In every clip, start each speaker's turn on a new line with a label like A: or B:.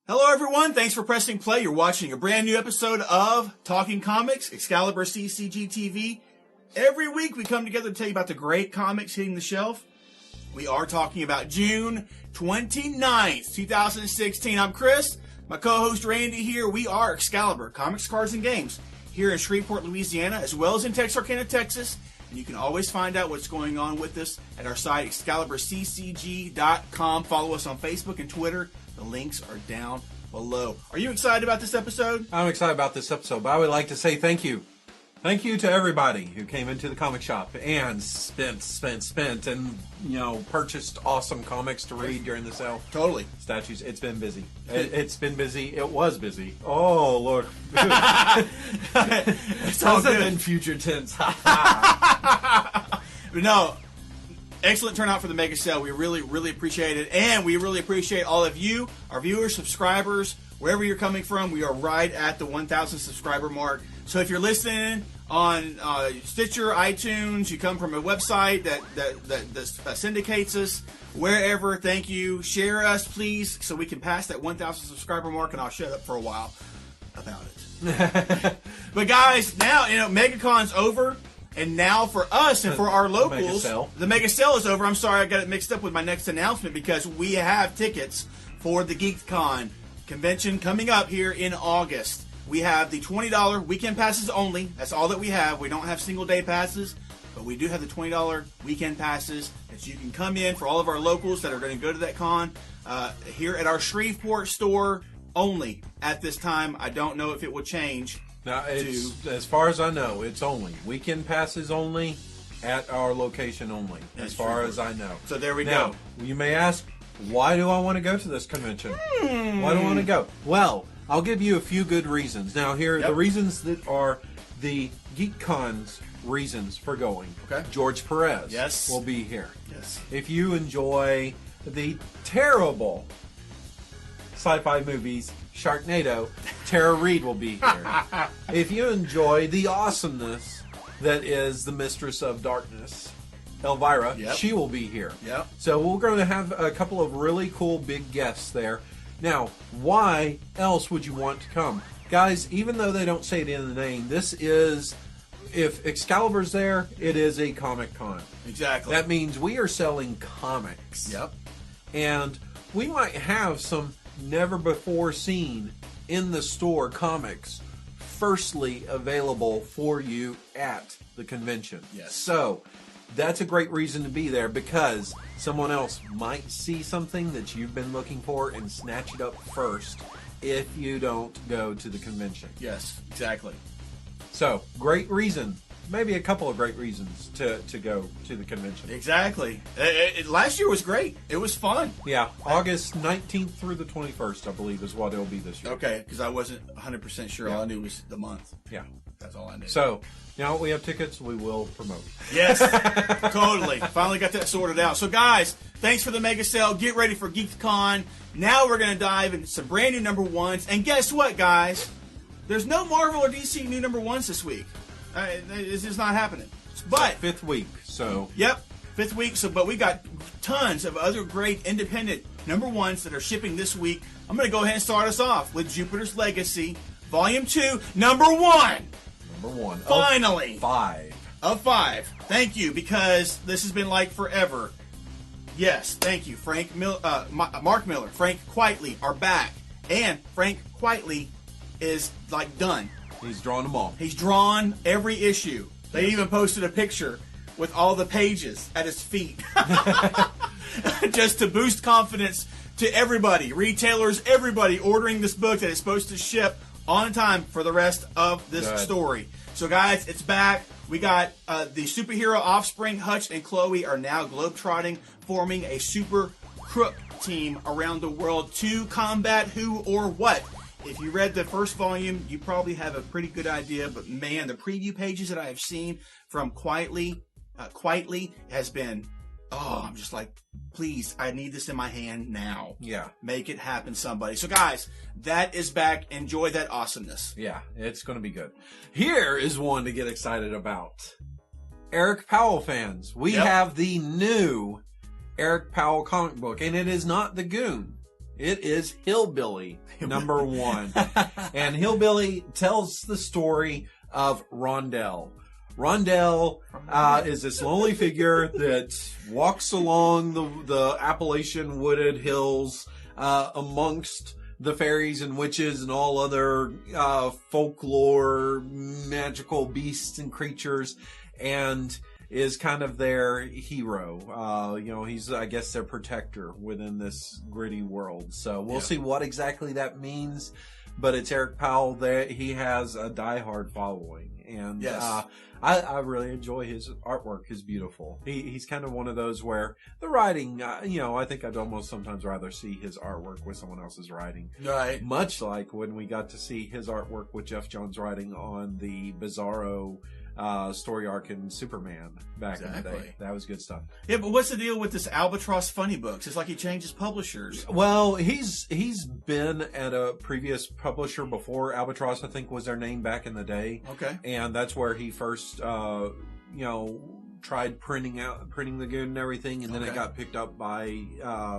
A: Hello, everyone. Thanks for pressing play. You're watching a brand new episode of Talking Comics, ExcaliburCCGTV. Every week we come together to tell you about the great comics hitting the shelf. We are talking about June 29th, 2016. I'm Chris. My co-host Randy here. We are Excalibur, Comics, Cards, and Games here in Shreveport, Louisiana, as well as in Texarkana, Texas. And you can always find out what's going on with us at our site, ExcaliburCCG.com. Follow us on Facebook and Twitter. The links are down below. Are you excited about this episode?
B: I'm excited about this episode, but I would like to say thank you. Thank you to everybody who came into the comic shop and spent and, purchased awesome comics to read during the sale.
A: Totally.
B: Statues. It's been busy. It's been busy. It was busy. Oh, look.
A: It's all good in
B: future tense.
A: But no, excellent turnout for the mega sale. We really, really appreciate it. And we really appreciate all of you, our viewers, subscribers, wherever you're coming from. We are right at the 1,000 subscriber mark. So if you're listening on Stitcher, iTunes, you come from a website that syndicates us, wherever, thank you. Share us, please, so we can pass that 1,000 subscriber mark, and I'll shut up for a while about it. But guys, now, MegaCon's over. And now for us and for our locals, the mega sale is over. I'm sorry, I got it mixed up with my next announcement because we have tickets for the GeekCon convention coming up here in August. We have the $20 weekend passes only. That's all that we have. We don't have single day passes, but we do have the $20 weekend passes that you can come in for all of our locals that are going to go to that con here at our Shreveport store only at this time. I don't know if it will change.
B: Now, as far as I know, it's only weekend passes only at our location only, as far as I know.
A: So there we
B: go. You may ask, why do I want to go to this convention? Why do I want to go? Well, I'll give you a few good reasons. Now, here are the reasons that are the GeekCon's reasons for going. Okay. George Perez will be here.
A: Yes.
B: If you enjoy the terrible sci-fi movies, Sharknado, Tara Reid will be here. If you enjoy the awesomeness that is the Mistress of Darkness, Elvira, she will be here.
A: Yep.
B: So we're going to have a couple of really cool big guests there. Now, why else would you want to come? Guys, even though they don't say it in the name, this is, if Excalibur's there, it is a Comic Con.
A: Exactly.
B: That means we are selling comics.
A: Yep.
B: And we might have some never before seen in the store comics firstly available for you at the convention.
A: Yes.
B: So that's a great reason to be there because someone else might see something that you've been looking for and snatch it up first if you don't go to the convention.
A: Yes, exactly.
B: So, great reason. Maybe a couple of great reasons to go to the convention.
A: Exactly. Last year was great. It was fun.
B: Yeah, August 19th through the 21st, I believe, is what it'll be this year.
A: Okay, because I wasn't 100% sure. All I knew was the month.
B: Yeah.
A: That's all I knew.
B: So, now we have tickets, we will promote.
A: Yes, totally. Finally got that sorted out. So, guys, thanks for the mega sale. Get ready for GeekCon. Now we're going to dive into some brand new number ones. And guess what, guys? There's no Marvel or DC new number ones this week. It's just not happening. But
B: fifth week, so
A: yep, fifth week. So, but we got tons of other great independent number ones that are shipping this week. I'm going to go ahead and start us off with Jupiter's Legacy, Volume 2, Number 1.
B: Number 1.
A: Finally,
B: of
A: 5. Thank you, because this has been like forever. Yes, thank you, Mark Miller, Frank Quitely are back, and Frank Quitely is like done.
B: He's drawn them all.
A: He's drawn every issue. They even posted a picture with all the pages at his feet. Just to boost confidence to everybody, retailers, everybody ordering this book that is supposed to ship on time for the rest of this story. So guys, it's back. We got the superhero offspring, Hutch and Chloe, are now globetrotting, forming a super crook team around the world to combat who or what. If you read the first volume, you probably have a pretty good idea, but man, the preview pages that I have seen from Quitely has been, I'm just like, please, I need this in my hand now.
B: Yeah.
A: Make it happen, somebody. So guys, that is back. Enjoy that awesomeness.
B: Yeah, it's going to be good. Here is one to get excited about. Eric Powell fans, we have the new Eric Powell comic book, and it is not The Goon. It is Hillbilly, number 1. And Hillbilly tells the story of Rondell. Rondell is this lonely figure that walks along the Appalachian wooded hills amongst the fairies and witches and all other folklore, magical beasts and creatures, and is kind of their hero. He's, I guess, their protector within this gritty world. So we'll see what exactly that means. But it's Eric Powell that he has a diehard following. And I really enjoy his artwork. It's beautiful. He's kind of one of those where the writing, I think I'd almost sometimes rather see his artwork with someone else's writing.
A: Right.
B: Much like when we got to see his artwork with Jeff Johns writing on the Bizarro story arc in Superman back in the day. That was good stuff.
A: Yeah, but what's the deal with this Albatross Funny Books? It's like he changes publishers.
B: Well, he's been at a previous publisher before. Albatross, I think, was their name back in the day.
A: Okay.
B: And that's where he first, tried printing the good and everything, and then it got picked up by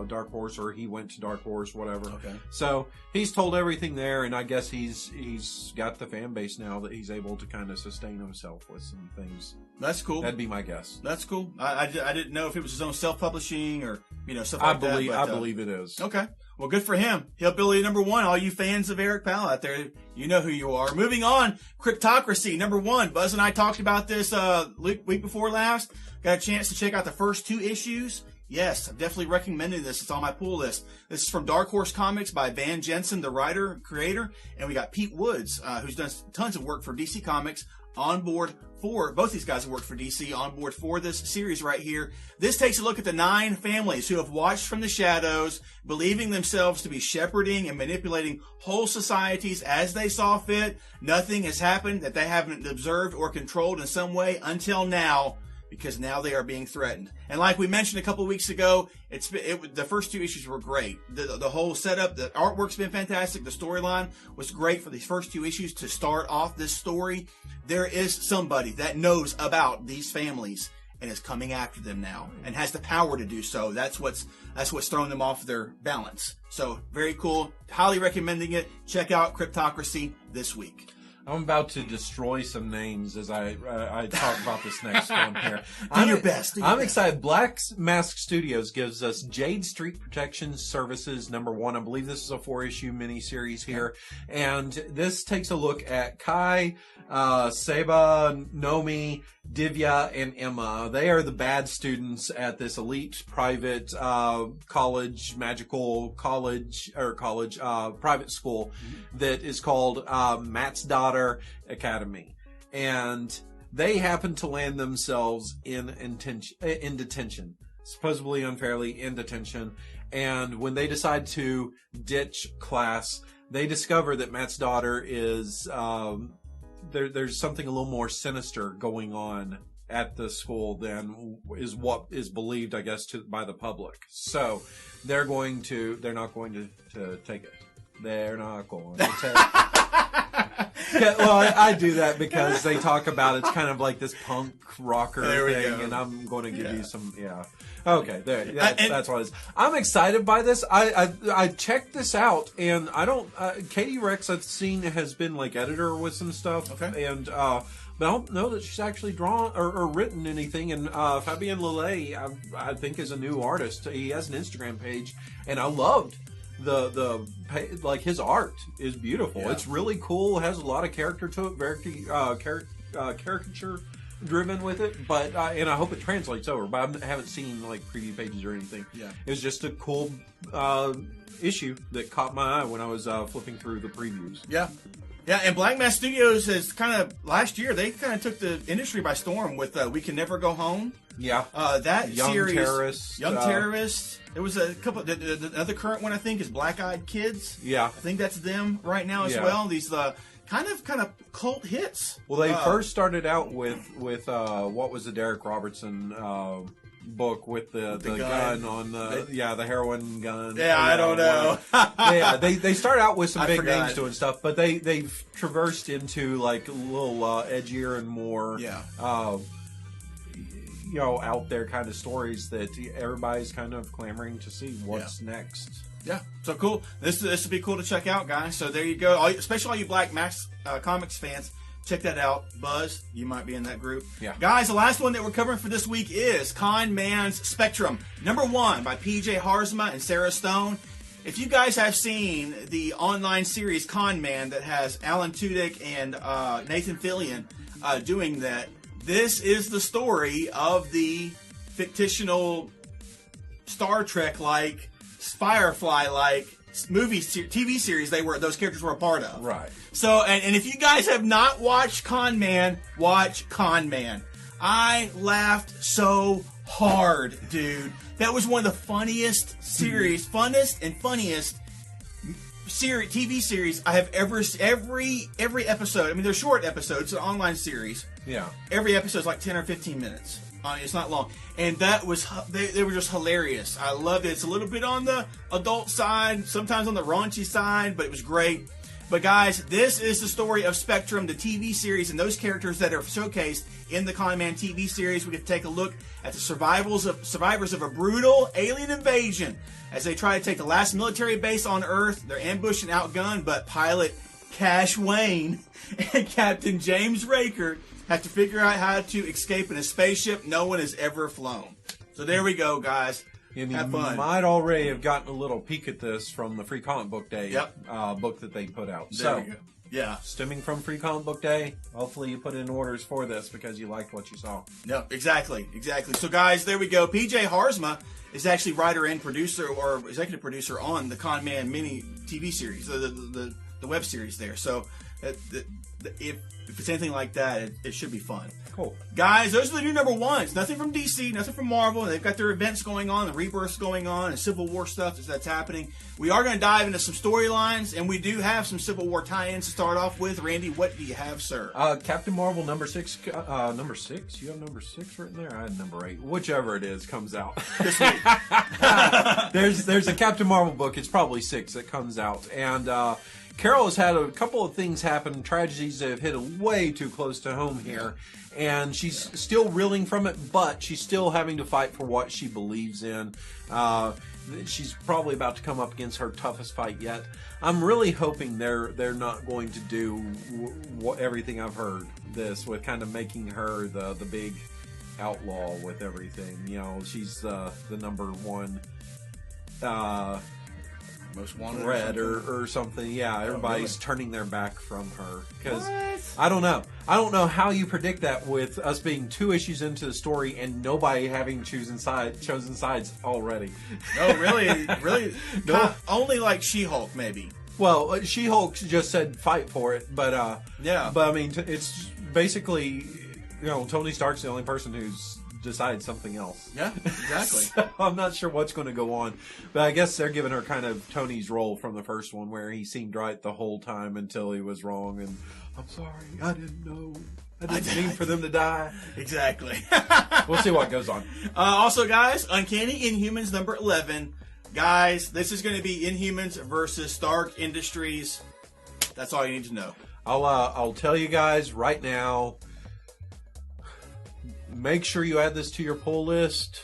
B: Dark Horse, or he went to Dark Horse, whatever.
A: Okay.
B: So he's told everything there, and I guess he's got the fan base now that he's able to kind of sustain himself with some things.
A: That's cool.
B: That'd be my guess.
A: That's cool. I didn't know if it was his own self-publishing or stuff like that.
B: I believe it is.
A: Okay. Well, good for him. Hillbilly number 1. All you fans of Eric Powell out there, you know who you are. Moving on, Cryptocracy number 1. Buzz and I talked about this week before last. Got a chance to check out the first 2 issues. Yes, I'm definitely recommending this. It's on my pull list. This is from Dark Horse Comics by Van Jensen, the writer and creator. And we got Pete Woods, who's done tons of work for DC Comics, on board for, both these guys have worked for DC, on board for this series right here. This takes a look at the 9 families who have watched from the shadows, believing themselves to be shepherding and manipulating whole societies as they saw fit. Nothing has happened that they haven't observed or controlled in some way until now, because now they are being threatened. And like we mentioned a couple of weeks ago, the first 2 issues were great. The whole setup, the artwork's been fantastic. The storyline was great for these first 2 issues to start off this story. There is somebody that knows about these families and is coming after them now and has the power to do so. That's what's throwing them off their balance. So very cool. Highly recommending it. Check out Cryptocracy this week.
B: I'm about to destroy some names as I talk about this next one here.
A: Do your best.
B: I'm excited. Black Mask Studios gives us Jade Street Protection Services number 1. I believe this is a 4-issue miniseries here. And this takes a look at Kai, Seba, Nomi, Divya, and Emma. They are the bad students at this elite private college, magical college, or private school that is called Matt's Daughter Academy. And they happen to land themselves in detention, supposedly unfairly in detention. And when they decide to ditch class, they discover that Matt's daughter is there's something a little more sinister going on at the school than is what is believed, I guess, by the public. So they're not going to take it. They're not going to take it. Well, I do that because they talk about it's kind of like this punk rocker thing, and I'm going to give you some, Okay, there. That's what it is. I'm excited by this. I checked this out, and I don't. Katie Rex, I've seen, has been like editor with some stuff, and but I don't know that she's actually drawn or written anything. And Fabien Lillet, I think, is a new artist. He has an Instagram page, and I loved like his art is beautiful. Yeah. It's really cool. It has a lot of character to it. Very caricature driven with it, but and I hope it translates over. But I haven't seen like preview pages or anything. Yeah, it was just a cool issue that caught my eye when I was flipping through the previews.
A: Yeah. Yeah, and Black Mass Studios has kind of, last year, they kind of took the industry by storm with We Can Never Go Home.
B: Yeah.
A: That
B: Young
A: series.
B: Terrorist.
A: Young Terrorist. There was a couple, the other current one, I think, is Black Eyed Kids.
B: Yeah.
A: I think that's them right now as well. These kind of cult hits.
B: Well, they first started out with what was the Derek Robertson book with the gun on the heroin gun.
A: Yeah, I don't know.
B: They start out with some big names doing stuff, but they've traversed into like a little edgier and more out there kind of stories that everybody's kind of clamoring to see what's next.
A: Yeah, so cool. This would be cool to check out, guys. So there you go. Especially all you Black Max Comics fans, check that out. Buzz, you might be in that group.
B: Yeah.
A: Guys, the last one that we're covering for this week is Con Man's Spectrum, #1 by P.J. Harzma and Sarah Stone. If you guys have seen the online series Con Man that has Alan Tudyk and Nathan Fillion doing that, this is the story of the fictional Star Trek-like, Firefly-like TV series those characters were a part of.
B: Right.
A: So, and if you guys have not watched Con Man, watch Con Man. I laughed so hard, dude. That was one of the funniest funnest and funniest TV series I have ever seen. Every episode. I mean, they're short episodes, an online series.
B: Yeah.
A: Every episode is like 10 or 15 minutes. It's not long, and that was they were just hilarious. I loved it. It's a little bit on the adult side, sometimes on the raunchy side, but it was great. But guys, this is the story of Spectrum, the TV series, and those characters that are showcased in the Con Man TV series. We get to take a look at the survivors of a brutal alien invasion as they try to take the last military base on Earth. They're ambushed and outgunned, but pilot Cash Wayne and Captain James Raker have to figure out how to escape in a spaceship no one has ever flown. So there we go, guys.
B: And
A: have fun.
B: You might already have gotten a little peek at this from the Free Comic Book Day book that they put out.
A: There we go. Yeah.
B: Stemming from Free Comic Book Day, hopefully you put in orders for this because you liked what you saw.
A: Yep, exactly. So guys, there we go. PJ Harzma is actually writer and producer or executive producer on the Con Man mini TV series, the web series there. So if it's anything like that, it should be fun.
B: Cool.
A: Guys, those are the new #1s. Nothing from DC, nothing from Marvel. They've got their events going on, the rebirths going on, and Civil War stuff that's happening. We are going to dive into some storylines, and we do have some Civil War tie-ins to start off with. Randy, what do you have, sir?
B: Captain Marvel #6. Number 6? You have number 6 written there? I had number 8. Whichever it is comes out.
A: This week.
B: There's a Captain Marvel book. It's probably 6 that comes out. And Carol has had a couple of things happen, tragedies that have hit way too close to home here. And she's still reeling from it, but she's still having to fight for what she believes in. She's probably about to come up against her toughest fight yet. I'm really hoping they're not going to do everything I've heard this with, kind of making her the big outlaw with everything. You know, she's the #1
A: most wanted
B: red or something. Yeah, everybody's turning their back from her because I don't know how you predict that with us being 2 issues into the story and nobody having chosen sides already.
A: No, really
B: No.
A: Only like She-Hulk maybe.
B: Well, She-Hulk just said fight for it, but
A: yeah,
B: but I mean it's basically, Tony Stark's the only person who's decide something else.
A: Yeah, exactly.
B: So I'm not sure what's going to go on, but I guess they're giving her kind of Tony's role from the first one, where he seemed right the whole time until he was wrong. And I'm sorry, I didn't know. I didn't mean for them to die.
A: Exactly.
B: We'll see what goes on.
A: Also, guys, Uncanny Inhumans #11. Guys, this is going to be Inhumans versus Stark Industries. That's all you need to know.
B: I'll tell you guys right now. Make sure you add this to your pull list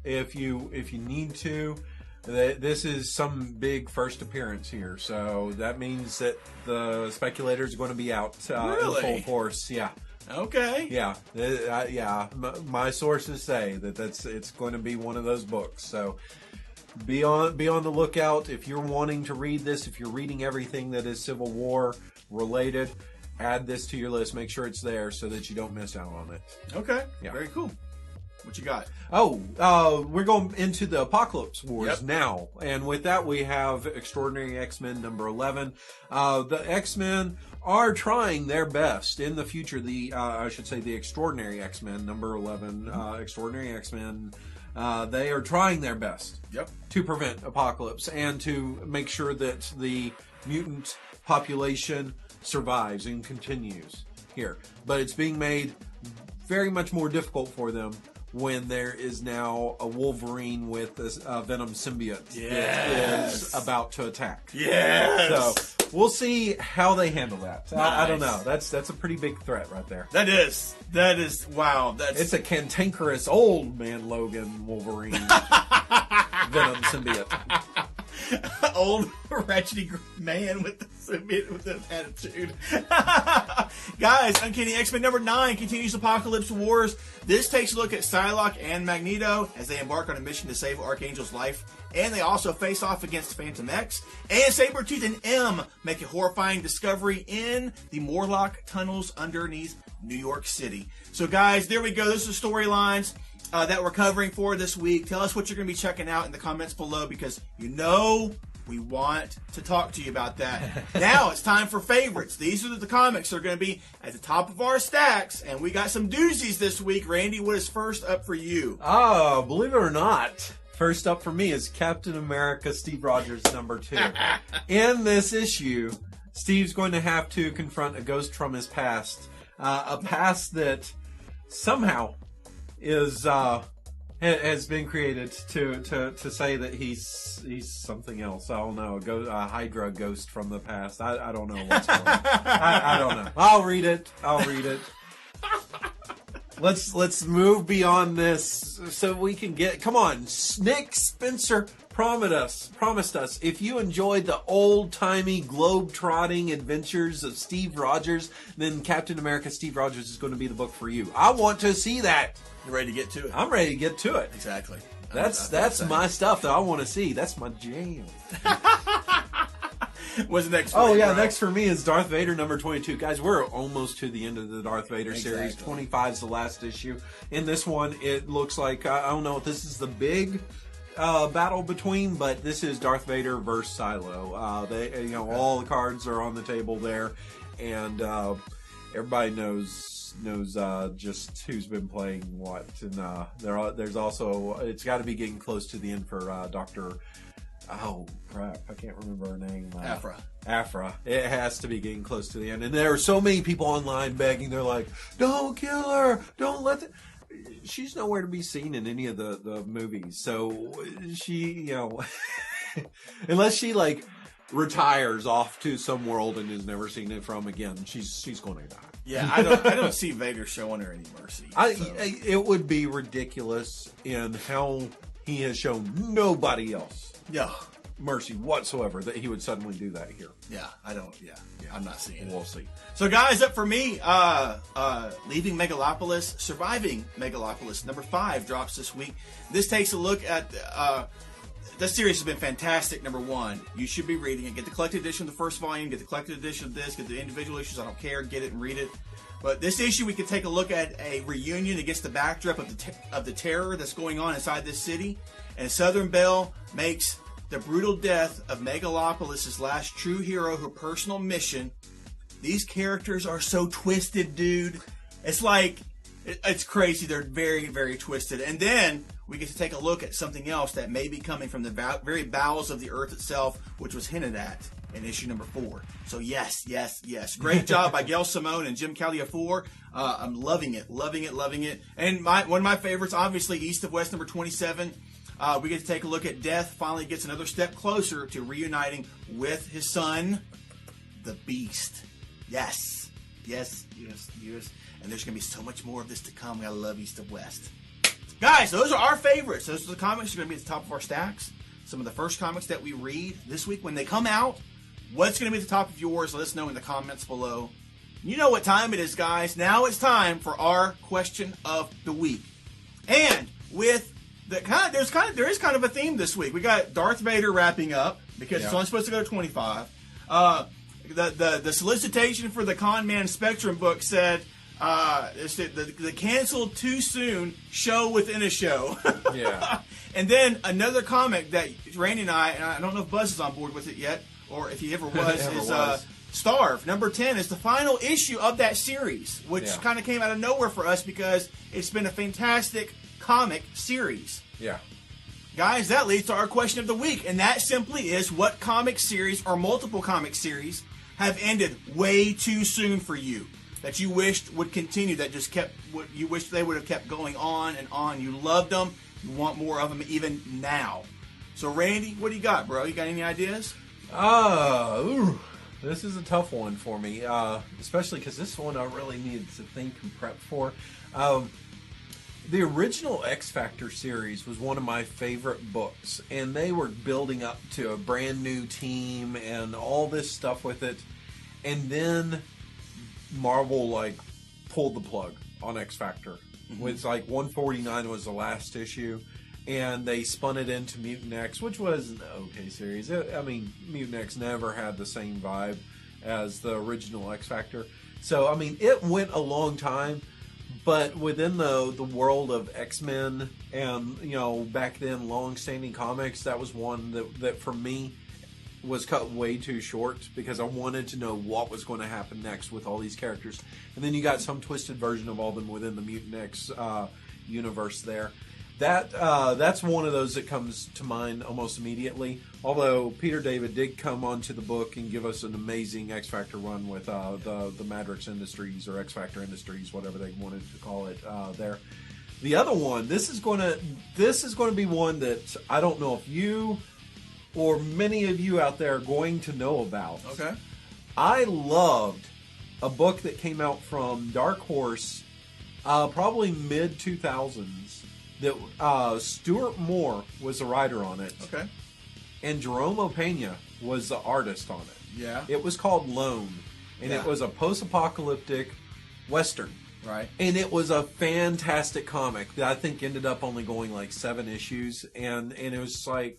B: if you need to. This is some big first appearance here, so that means that the speculators are going to be out in full force. Yeah.
A: Okay.
B: Yeah. Yeah. My sources say that it's going to be one of those books. So be on the lookout if you're wanting to read this. If you're reading everything that is Civil War related, add this to your list. Make sure it's there so that you don't miss out on it.
A: Okay.
B: Yeah.
A: Very cool. What you got?
B: We're going into the Apocalypse Wars now. And with that, we have Extraordinary X-Men #11. The X-Men are trying their best in the future. The Extraordinary X-Men #11, Extraordinary X-Men. They are trying their best to prevent apocalypse and to make sure that the mutant population survives and continues here. But it's being made very much more difficult for them when there is now a Wolverine with this Venom symbiote that is about to attack.
A: Yes!
B: So we'll see how they handle that.
A: Nice.
B: I don't know. That's a pretty big threat right there.
A: That is. Wow.
B: It's a cantankerous old man Logan Wolverine Venom symbiote.
A: Old wretched man with the attitude. Guys, Uncanny X-Men number 9 continues Apocalypse Wars. This takes a look at Psylocke and Magneto as they embark on a mission to save Archangel's life. And they also face off against Phantom X. And Sabretooth and M make a horrifying discovery in the Morlock tunnels underneath New York City. So guys, there we go. Those are the storylines that we're covering for this week. Tell us what you're going to be checking out in the comments below, because you know we want to talk to you about that. Now it's time for favorites. These are the comics that are going to be at the top of our stacks, and we got some doozies this week. Randy, what is first up for you?
B: Oh, believe it or not, first up for me is Captain America Steve Rogers number 2. In this issue, Steve's going to have to confront a ghost from his past. A past that somehow is has been created to say that he's something else. I don't know, a Hydra ghost from the past. I don't know what's going on. I don't know. I'll read it. Let's move beyond this so we can get. Come on, Nick Spencer promised us if you enjoyed the old-timey globe-trotting adventures of Steve Rogers, then Captain America Steve Rogers is going to be the book for you. I want to see that.
A: You're ready to get to it.
B: I'm ready to get to it.
A: Exactly.
B: That's my stuff that I want to see. That's my jam.
A: What's next for
B: you,
A: bro?
B: Next for me is Darth Vader number 22. Guys, we're almost to the end of the Darth Vader series. 25 is the last issue. In this one, it looks like, I don't know if this is the big battle between, but this is Darth Vader versus Silo. They, all the cards are on the table there, and everybody knows just who's been playing what. And there's also, it's got to be getting close to the end for Dr. Oh crap! I can't remember her name. Aphra. It has to be getting close to the end, and there are so many people online begging. They're like, "Don't kill her! Don't let the." She's nowhere to be seen in any of the movies. So she, unless she retires off to some world and is never seen it from again, she's going to die.
A: Yeah, I don't see Vader showing her any mercy.
B: It would be ridiculous in how he has shown nobody else mercy whatsoever that he would suddenly do that here.
A: Yeah, I'm not seeing it.
B: We'll see.
A: So guys, up for me, Leaving Megalopolis, Surviving Megalopolis, number 5 drops this week. This takes a look at, this series has been fantastic, number 1. You should be reading it. Get the collected edition of the first volume, get the collected edition of this, get the individual issues, I don't care, get it and read it. But this issue, we could take a look at a reunion against the backdrop of the terror that's going on inside this city. And Southern Belle makes the brutal death of Megalopolis' last true hero her personal mission. These characters are so twisted, dude. It's like, it's crazy. They're very, very twisted. And then we get to take a look at something else that may be coming from the very bowels of the earth itself, which was hinted at in issue number 4. So yes. Great job by Gail Simone and Jim Caliafor. I'm loving it. And one of my favorites, obviously, East of West number 27. We get to take a look at Death finally gets another step closer to reuniting with his son, the Beast. Yes. And there's going to be so much more of this to come. I love East of West. Guys, those are our favorites. Those are the comics that are going to be at the top of our stacks. Some of the first comics that we read this week when they come out. What's going to be at the top of yours? Let us know in the comments below. You know what time it is, guys. Now it's time for our question of the week. And with there is kind of a theme this week. We got Darth Vader wrapping up because it's only supposed to go to 25. The solicitation for the Con Man Spectrum book said the canceled too soon show within a show.
B: Yeah.
A: And then another comic that Randy and I don't know if Buzz is on board with it yet, or if he ever was, is Starve. Number 10 is the final issue of that series, which kind of came out of nowhere for us because it's been a fantastic comic series.
B: Yeah.
A: Guys, that leads to our question of the week, and that simply is, what comic series or multiple comic series have ended way too soon for you that you wished would continue, that just you wish they would have kept going on and on? You loved them, you want more of them even now. So Randy, what do you got, bro? You got any ideas?
B: This is a tough one for me, especially because this one I really needed to think and prep for. The original X Factor series was one of my favorite books, and they were building up to a brand new team and all this stuff with it, and then Marvel like pulled the plug on X Factor. Mm-hmm. It's like 149 was the last issue, and they spun it into Mutant X, which was an okay series. I mean, Mutant X never had the same vibe as the original X Factor, so I mean, it went a long time. But within the world of X-Men and, you know, back then long-standing comics, that was one that for me was cut way too short because I wanted to know what was going to happen next with all these characters. And then you got some twisted version of all of them within the Mutant X universe there. That's one of those that comes to mind almost immediately. Although Peter David did come onto the book and give us an amazing X Factor run with the Matrix Industries or X Factor Industries, whatever they wanted to call it there. The other one, this is going to be one that I don't know if you or many of you out there are going to know about.
A: Okay.
B: I loved a book that came out from Dark Horse, probably mid 2000s. That Stuart Moore was the writer on it.
A: Okay.
B: And Jerome Opeña was the artist on it.
A: Yeah.
B: It was called Lone. And
A: Yeah.
B: it was a post-apocalyptic Western.
A: Right.
B: And it was a fantastic comic that I think ended up only going like 7 issues. And it was like,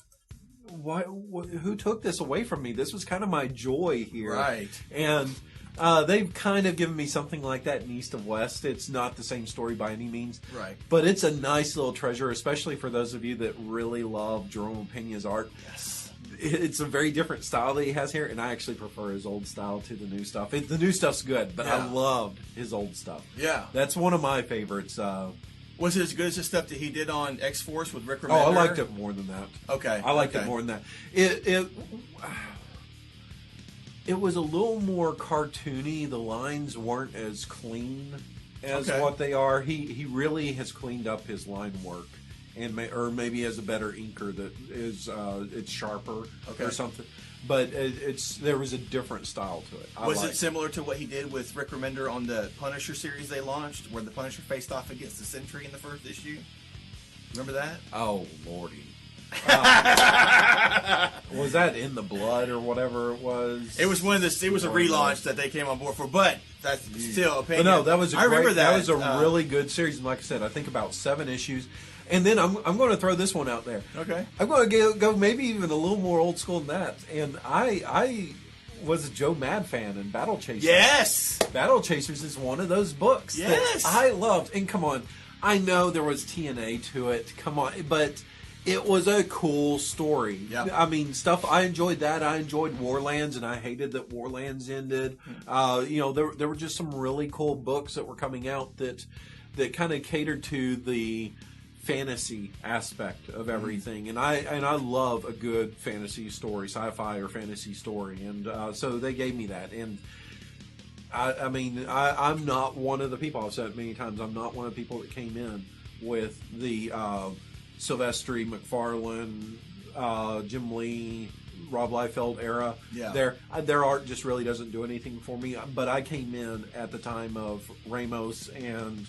B: who took this away from me? This was kind of my joy here.
A: Right.
B: And they've kind of given me something like that in East of West. It's not the same story by any means.
A: Right.
B: But it's a nice little treasure, especially for those of you that really love Jerome Opeña's art.
A: Yes.
B: It's a very different style that he has here, and I actually prefer his old style to the new stuff. The new stuff's good, but I loved his old stuff.
A: Yeah.
B: That's one of my favorites.
A: Was it as good as the stuff that he did on X-Force with Rick Remender?
B: Oh, I liked it more than that.
A: Okay.
B: I liked it more than that. It was a little more cartoony. The lines weren't as clean as what they are. He really has cleaned up his line work, and maybe has a better inker that is it's sharper or something. But there was a different style to it.
A: Was it similar to what he did with Rick Remender on the Punisher series they launched, where the Punisher faced off against the Sentry in the first issue? Remember that?
B: Oh, Lordy. Was that In the Blood or whatever it was?
A: It was one of the. It was a relaunch that they came on board for, but that's still opinion.
B: But no, that was.
A: I remember that.
B: That was a really good series, and like I said, I think about 7 issues. And then I'm going to throw this one out there.
A: Okay.
B: I'm going to go maybe even a little more old school than that. And I was a Joe Mad fan in Battle Chasers.
A: Yes.
B: Battle Chasers is one of those books that I loved. And come on, I know there was TNA to it. Come on, but it was a cool story.
A: Yeah.
B: I mean, I enjoyed that. I enjoyed Warlands, and I hated that Warlands ended. There were just some really cool books that were coming out that kind of catered to the fantasy aspect of everything, and I love a good fantasy story, sci-fi or fantasy story, and so they gave me that. And I'm not one of the people, I've said it many times, I'm not one of the people that came in with the Silvestri, McFarlane, Jim Lee, Rob Liefeld era.
A: Yeah.
B: Their art just really doesn't do anything for me, but I came in at the time of Ramos and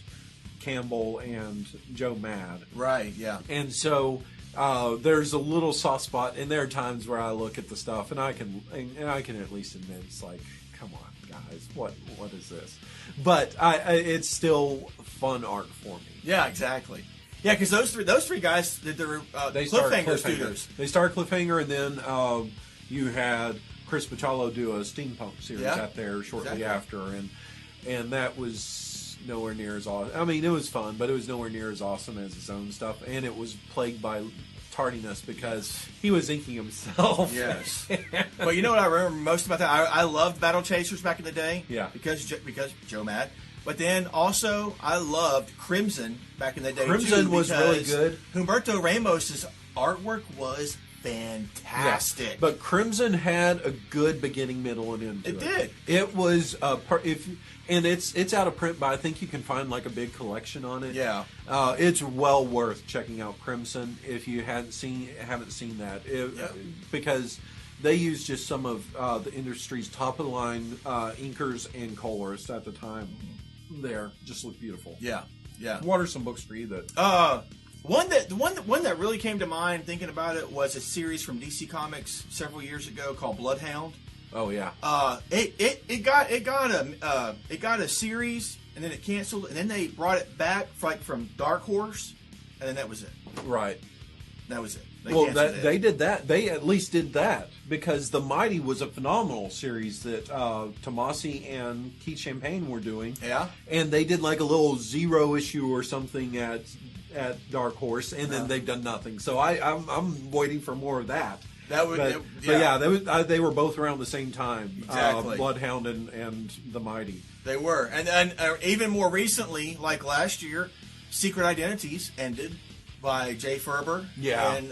B: Campbell and Joe Mad.
A: Right, yeah.
B: And so there's a little soft spot, and there are times where I look at the stuff and I can at least admit it's like, come on, guys, what is this? But it's still fun art for me.
A: Yeah, exactly. Yeah, because those three guys did their Cliffhanger Studios.
B: They started Cliffhanger, and then you had Chris Bachalo do a steampunk series out there shortly after, and that was nowhere near as awesome. I mean, it was fun, but it was nowhere near as awesome as his own stuff, and it was plagued by tardiness because he was inking himself.
A: Yes. Well, you know what I remember most about that? I loved Battle Chasers back in the day.
B: Yeah.
A: Because Joe Mad. But then also I loved Crimson back in the day.
B: Crimson was really good.
A: Humberto Ramos's artwork was fantastic.
B: Yeah. But Crimson had a good beginning, middle, and end to it.
A: It did.
B: It was and it's out of print, but I think you can find like a big collection on it.
A: Yeah.
B: It's well worth checking out Crimson if you haven't seen that. Because they used just some of the industry's top of the line inkers and colorists at the time. There, just look beautiful.
A: Yeah. Yeah.
B: What are some books for you that?
A: One that really came to mind thinking about it was a series from DC Comics several years ago called Bloodhound.
B: Oh yeah.
A: It got a series, and then it canceled, and then they brought it back from Dark Horse, and then that was it.
B: Right.
A: That was it.
B: They did that. They at least did that because The Mighty was a phenomenal series that Tomasi and Keith Champagne were doing.
A: Yeah.
B: And they did like a little 0 issue or something at Dark Horse, and then they've done nothing. So I'm waiting for more of that.
A: That would,
B: but they were both around the same time.
A: Exactly.
B: Bloodhound and The Mighty.
A: They were, and even more recently, like last year, Secret Identities ended by Jay Ferber.
B: Yeah.
A: And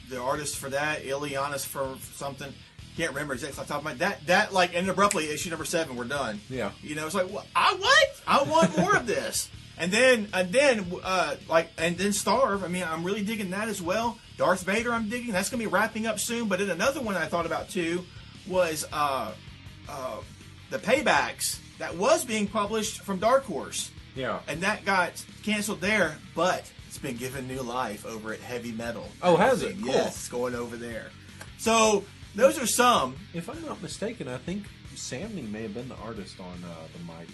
A: the artist for that, Ilianis for something, can't remember exactly off the top of my head. That like ended abruptly. Issue number 7, we're done.
B: Yeah.
A: You know, it's like I want more of this. And then Starve. I mean, I'm really digging that as well. Darth Vader, I'm digging. That's going to be wrapping up soon. But then another one I thought about too was the Paybacks that was being published from Dark Horse.
B: Yeah.
A: And that got canceled there, but it's been given new life over at Heavy Metal.
B: Oh, has it? Cool.
A: Yes, it's going over there. So those are some.
B: If I'm not mistaken, I think Samney may have been the artist on The Mighty.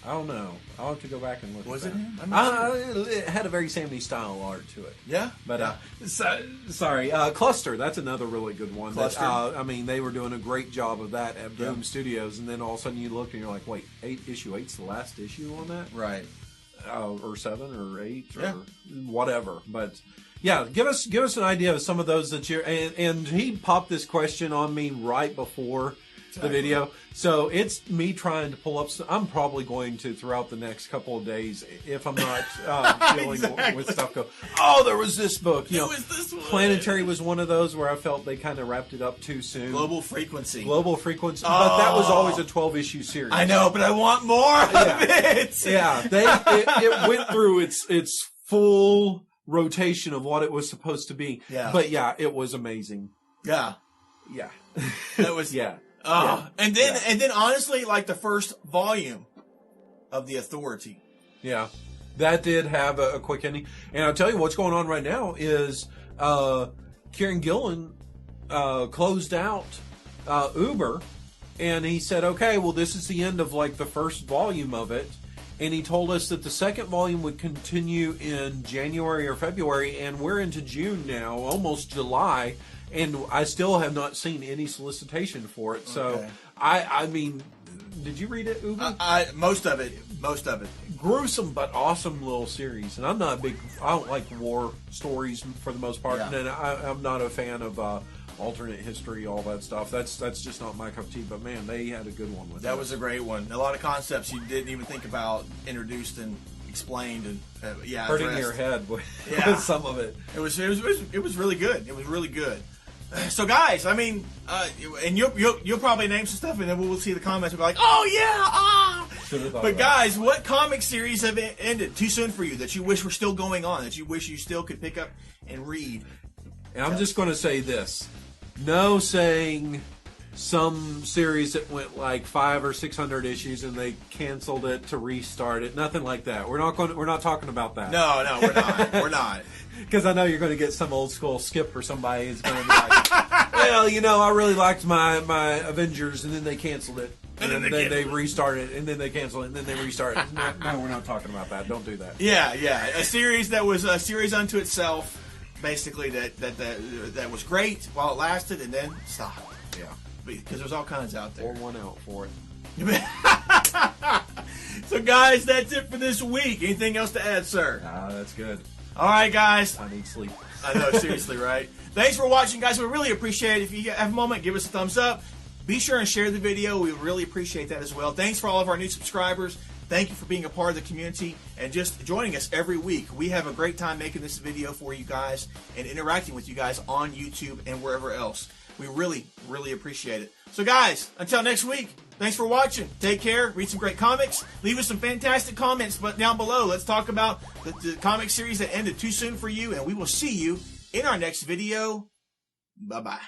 B: I don't know. I'll have to go back and look.
A: Was
B: at
A: it
B: that.
A: him?
B: It had a very Samney style art to it.
A: Yeah.
B: But sorry, Cluster. That's another really good one.
A: Cluster.
B: I mean, they were doing a great job of that at Boom Studios, and then all of a sudden you look and you're like, wait, issue 8's the last issue on that,
A: Right?
B: Or 7 or 8 or whatever. But yeah, give us an idea of some of those that you're. And he popped this question on me right before the video, so it's me trying to pull up. I'm probably going to throughout the next couple of days, if I'm not dealing with stuff. Go, there was this book. You know,
A: this one.
B: Planetary was one of those where I felt they kind of wrapped it up too soon.
A: Global Frequency,
B: but that was always a 12-issue series.
A: I know, but I want more of it.
B: Yeah, it went through its full rotation of what it was supposed to be.
A: Yeah,
B: but yeah, it was amazing.
A: Yeah, that was
B: yeah.
A: And then honestly, like the first volume of The Authority.
B: Yeah. That did have a quick ending. And I'll tell you what's going on right now is Kieran Gillen closed out Uber, and he said, okay, well, this is the end of like the first volume of it. And he told us that the second volume would continue in January or February, and we're into June now, almost July. And I still have not seen any solicitation for it. So, I mean, did you read it, Uber?
A: Most of it.
B: Gruesome but awesome little series. And I don't like war stories for the most part.
A: Yeah.
B: And I'm not a fan of alternate history, all that stuff. That's just not my cup of tea. But man, they had a good one with
A: that. Was a great one. A lot of concepts you didn't even think about introduced and explained and
B: hurting
A: addressed.
B: your head with some of it.
A: It was really good. It was really good. So guys, I mean, and you'll probably name some stuff, and then we'll see the comments. We'll be like, "Oh yeah, But guys, what comic series have ended too soon for you that you wish were still going on, that you wish you still could pick up and read?
B: And I'm just going to say this: no saying some series that went like 500 or 600 issues and they canceled it to restart it. Nothing like that. We're not talking about that.
A: No, we're not. We're not.
B: Because I know you're going to get some old school Skip or somebody who's going to be like, well, you know, I really liked my Avengers, and then they canceled it. And then they restarted it, and then they canceled it, and then they restarted it. No, we're not talking about that. Don't do that.
A: Yeah. A series that was a series unto itself, basically, that was great while it lasted, and then stopped.
B: Yeah.
A: Because there's all kinds out there.
B: Pour one out for it.
A: So, guys, that's it for this week. Anything else to add, sir?
B: That's good.
A: All right, guys.
B: I need sleep.
A: I know, seriously, right? Thanks for watching, guys. We really appreciate it. If you have a moment, give us a thumbs up. Be sure and share the video. We really appreciate that as well. Thanks for all of our new subscribers. Thank you for being a part of the community and just joining us every week. We have a great time making this video for you guys and interacting with you guys on YouTube and wherever else. We really, really appreciate it. So, guys, until next week, thanks for watching. Take care. Read some great comics. Leave us some fantastic comments down below. Let's talk about the comic series that ended too soon for you, and we will see you in our next video. Bye-bye.